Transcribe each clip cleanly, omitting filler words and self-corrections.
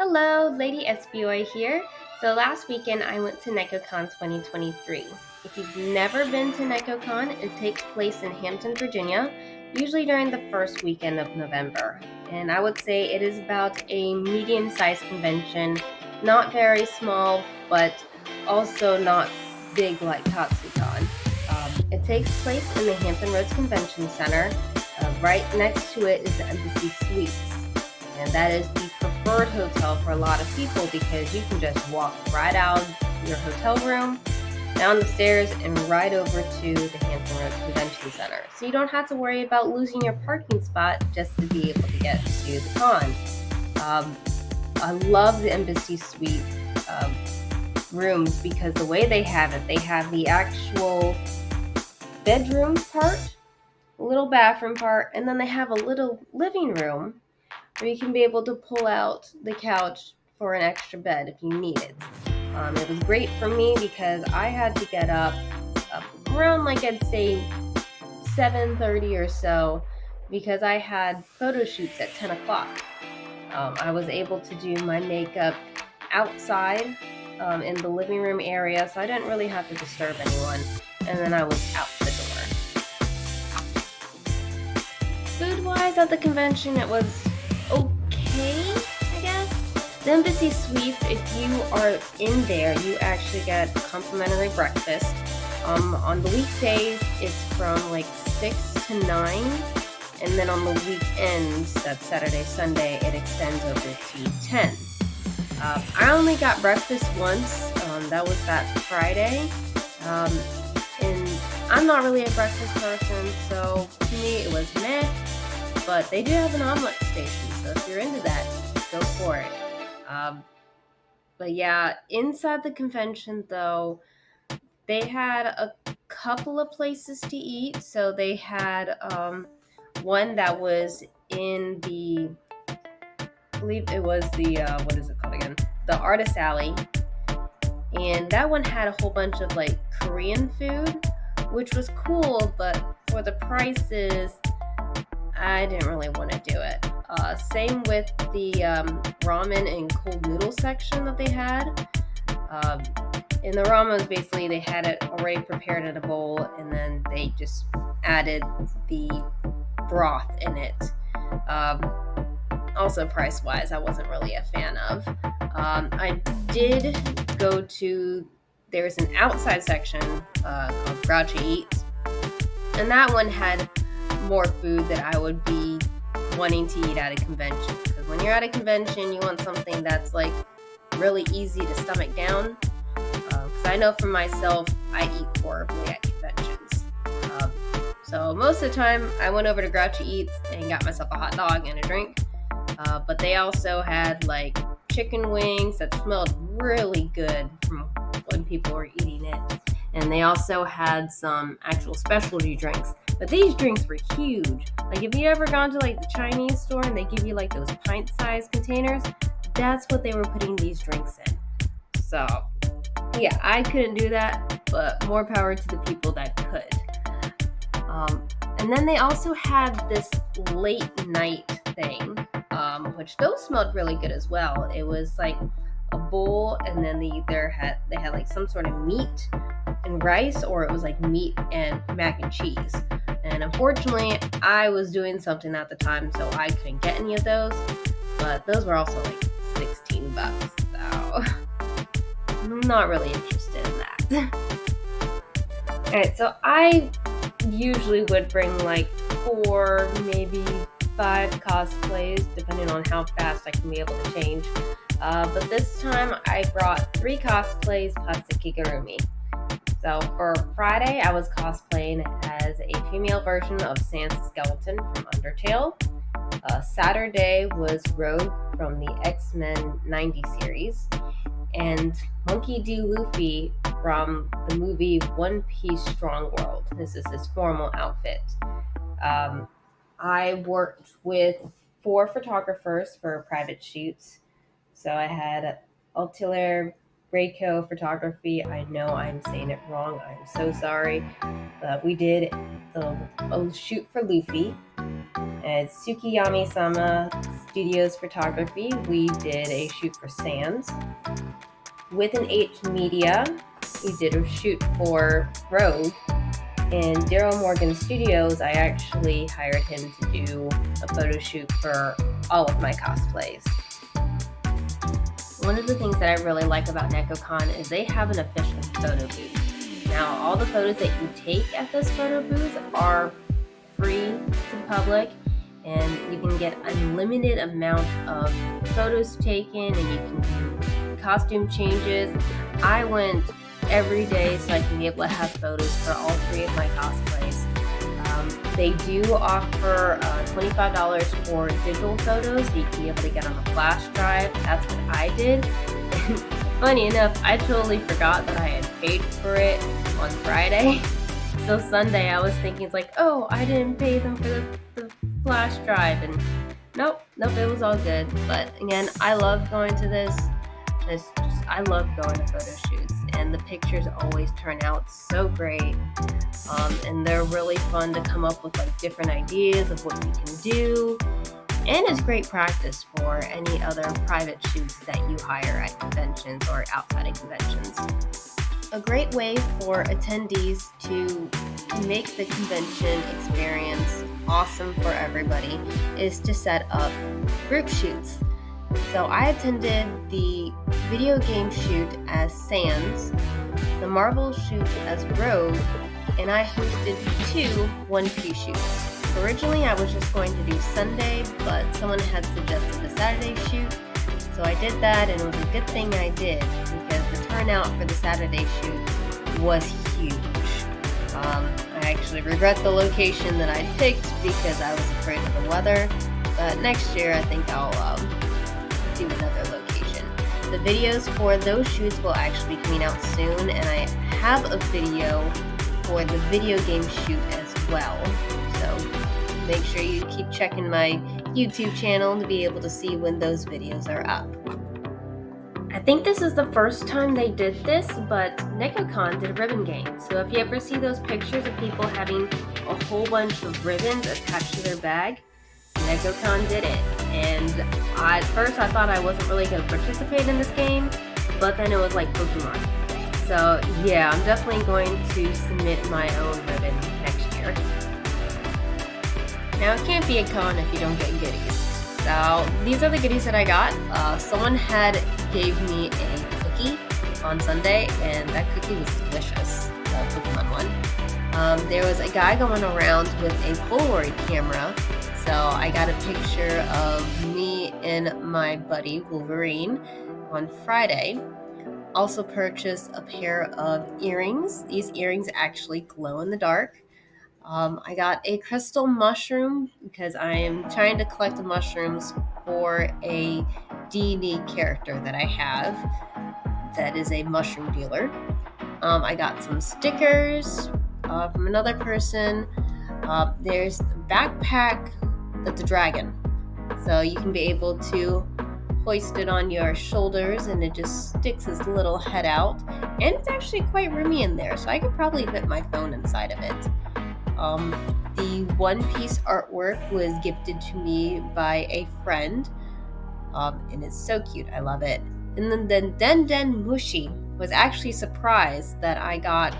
Hello, Lady SBOI here. So last weekend I went to Nekocon 2023. If you've never been to Nekocon, it takes place in Hampton, Virginia, usually during the first weekend of November. And I would say it is about a medium-sized convention, not very small, but also not big like TotsuCon. It takes place in the Hampton Roads Convention Center. Right next to it is the Embassy Suites. And that is the preferred hotel for a lot of people because you can just walk right out of your hotel room, down the stairs, and right over to the Hampton Roads Convention Center. So you don't have to worry about losing your parking spot just to be able to get to the con. I love the Embassy Suite rooms because the way they have the actual bedroom part, a little bathroom part, and then they have a little living room where you can be able to pull out the couch for an extra bed if you need it. It was great for me because I had to get up around I'd say 7:30 or so because I had photo shoots at 10 o'clock. I was able to do my makeup outside in the living room area, so I didn't really have to disturb anyone, and then I was out the door. Food-wise at the convention, it was okay, I guess. The Embassy Suites, if you are in there, you actually get complimentary breakfast. On the weekdays, it's from 6 to 9, and then on the weekends, that's Saturday, Sunday, it extends over to 10. I only got breakfast once, that was that Friday, and I'm not really a breakfast person, so to me it was meh. But they do have an omelet station, so if you're into that, go for it. But yeah, inside the convention, though, they had a couple of places to eat. So they had one that was in I believe it was the, what is it called again? The Artist Alley. And that one had a whole bunch of Korean food, which was cool, but for the prices, I didn't really want to do it. Same with the ramen and cold noodle section that they had. In the ramen, basically, they had it already prepared in a bowl, and then they just added the broth in it. Also, price-wise, I wasn't really a fan of. I did go to, there's an outside section called Grouchy Eats, and that one had more food that I would be wanting to eat at a convention. Because when you're at a convention, you want something that's really easy to stomach down. Because I know for myself, I eat horribly at conventions. So most of the time, I went over to Grouchy Eats and got myself a hot dog and a drink. But they also had chicken wings that smelled really good from when people were eating it. And they also had some actual specialty drinks. But these drinks were huge. If you ever gone to the Chinese store and they give you those pint-sized containers, that's what they were putting these drinks in. So, yeah, I couldn't do that, but more power to the people that could. And then they also had this late night thing, which those smelled really good as well. It was a bowl, and then they had some sort of meat and rice, or it was meat and mac and cheese. And unfortunately, I was doing something at the time, so I couldn't get any of those. But those were also $16, so I'm not really interested in that. Alright, so I usually would bring 4, maybe 5 cosplays, depending on how fast I can be able to change. But this time I brought 3 cosplays plus a Kigurumi. So for Friday, I was cosplaying as a female version of Sans Skeleton from Undertale. Saturday was Rogue from the X-Men 90 series. And Monkey D. Luffy from the movie One Piece Strong World. This is his formal outfit. I worked with 4 photographers for private shoots. So I had Altiler Rayco Photography. I know I'm saying it wrong. I'm so sorry. We did a shoot for Luffy. At Tsukiyami-sama Studios Photography, we did a shoot for Sands. With an H Media, we did a shoot for Rogue. In Daryl Morgan Studios, I actually hired him to do a photo shoot for all of my cosplays. One of the things that I really like about Nekocon is they have an official photo booth. Now, all the photos that you take at this photo booth are free to the public, and you can get unlimited amount of photos taken, and you can do costume changes. I went every day so I can be able to have photos for all 3 of my cosplays. They do offer $25 for digital photos, so you can be able to get on a flash drive. That's what I did. And funny enough, I totally forgot that I had paid for it on Friday. So Sunday I was thinking, it's like, oh, I didn't pay them for the flash drive, and nope, it was all good. But again, I love going to this. I love going to photo shoots, and the pictures always turn out so great. And they're really fun to come up with like different ideas of what you can do. And it's great practice for any other private shoots that you hire at conventions or outside of conventions. A great way for attendees to make the convention experience awesome for everybody is to set up group shoots. So I attended the video game shoot as Sans, the Marvel shoot as Rogue, and I hosted 2 One Piece shoots. Originally I was just going to do Sunday, but someone had suggested a Saturday shoot, so I did that, and it was a good thing I did, because the turnout for the Saturday shoot was huge. I actually regret the location that I picked because I was afraid of the weather, but next year I think I'll do another location. The videos for those shoots will actually be coming out soon, and I have a video for the video game shoot as well. So make sure you keep checking my YouTube channel to be able to see when those videos are up. I think this is the first time they did this, but Nekocon did a ribbon game. So if you ever see those pictures of people having a whole bunch of ribbons attached to their bag, Nekocon did it. And at first I thought I wasn't really going to participate in this game, but then it was like Pokemon. So yeah, I'm definitely going to submit my own ribbon next year. Now, it can't be a con if you don't get goodies. So these are the goodies that I got. Someone had gave me a cookie on Sunday, and that cookie was delicious, the Pokemon one. There was a guy going around with a Polaroid camera, so I got a picture of me and my buddy Wolverine on Friday. Also purchased a pair of earrings. These earrings actually glow in the dark. I got a crystal mushroom because I am trying to collect the mushrooms for a D&D character that I have that is a mushroom dealer. I got some stickers from another person. There's the backpack with the dragon. So you can be able to hoist it on your shoulders, and it just sticks his little head out. And it's actually quite roomy in there, so I could probably fit my phone inside of it. The One Piece artwork was gifted to me by a friend, and it's so cute. I love it. And then the Den Mushi was actually surprised that I got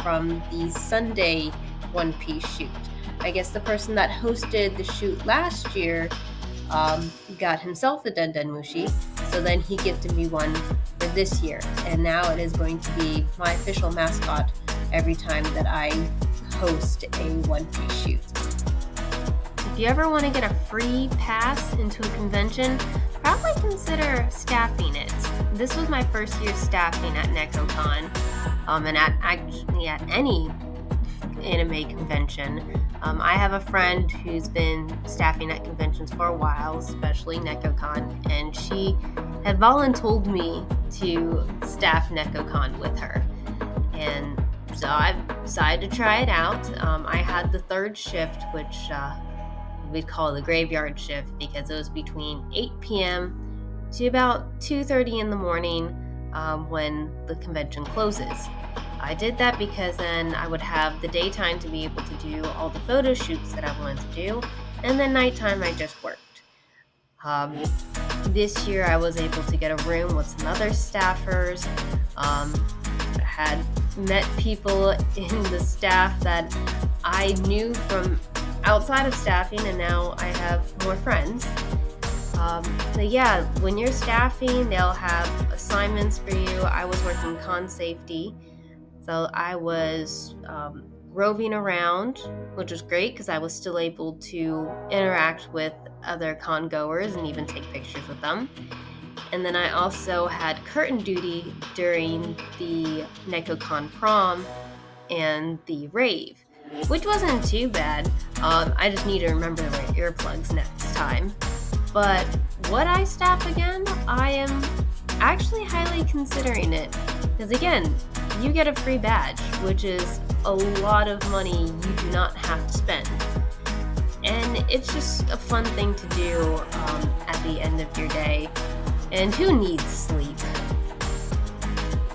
from the Sunday One Piece shoot. I guess the person that hosted the shoot last year got himself a Den Mushi, so then he gifted me one for this year, and now it is going to be my official mascot every time that I host a One Piece shoot. If you ever want to get a free pass into a convention, probably consider staffing it. This was my first year staffing at Nekocon, and at any anime convention. I have a friend who's been staffing at conventions for a while, especially Nekocon, and she had voluntold me to staff Nekocon with her. And so I decided to try it out. I had the third shift, which we'd call the graveyard shift, because it was between 8 p.m. to about 2:30 in the morning when the convention closes. I did that because then I would have the daytime to be able to do all the photo shoots that I wanted to do, and then nighttime I just worked. Um, this year I was able to get a room with some other staffers. Had met people in the staff that I knew from outside of staffing, and now I have more friends. But yeah, when you're staffing, they'll have assignments for you. I was working con safety, so I was roving around, which was great because I was still able to interact with other con goers and even take pictures with them. And then I also had curtain duty during the Nekocon prom and the rave, which wasn't too bad. I just need to remember to wear earplugs next time. But would I staff again? I am actually highly considering it. Because again, you get a free badge, which is a lot of money you do not have to spend. And it's just a fun thing to do at the end of your day. And who needs sleep?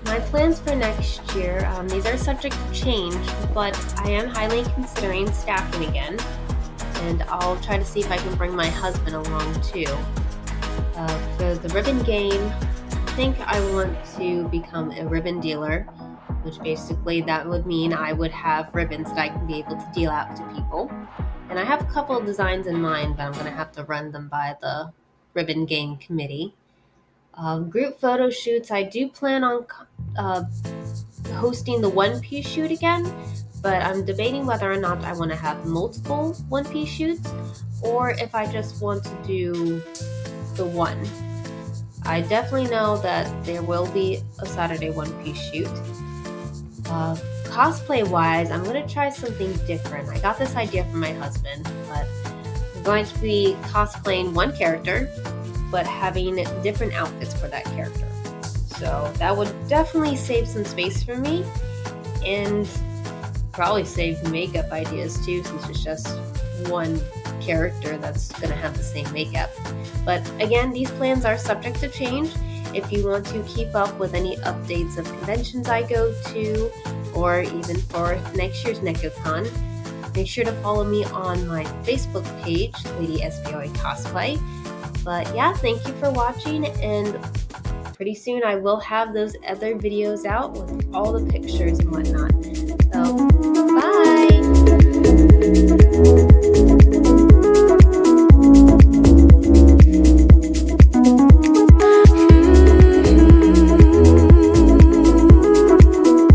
My plans for next year, these are subject to change, but I am highly considering staffing again. And I'll try to see if I can bring my husband along too. For the ribbon game, I think I want to become a ribbon dealer, which basically that would mean I would have ribbons that I can be able to deal out to people. And I have a couple of designs in mind, but I'm going to have to run them by the ribbon game committee. Group photo shoots, I do plan on hosting the one-piece shoot again, but I'm debating whether or not I want to have multiple one-piece shoots or if I just want to do the one. I definitely know that there will be a Saturday one-piece shoot. Cosplay-wise, I'm going to try something different. I got this idea from my husband, but I'm going to be cosplaying one character, but having different outfits for that character. So that would definitely save some space for me and probably save makeup ideas too, since it's just one character that's going to have the same makeup. But again, these plans are subject to change. If you want to keep up with any updates of conventions I go to, or even for next year's Nekocon, make sure to follow me on my Facebook page, Lady SBOA Cosplay. But yeah, thank you for watching, and pretty soon I will have those other videos out with all the pictures and whatnot. So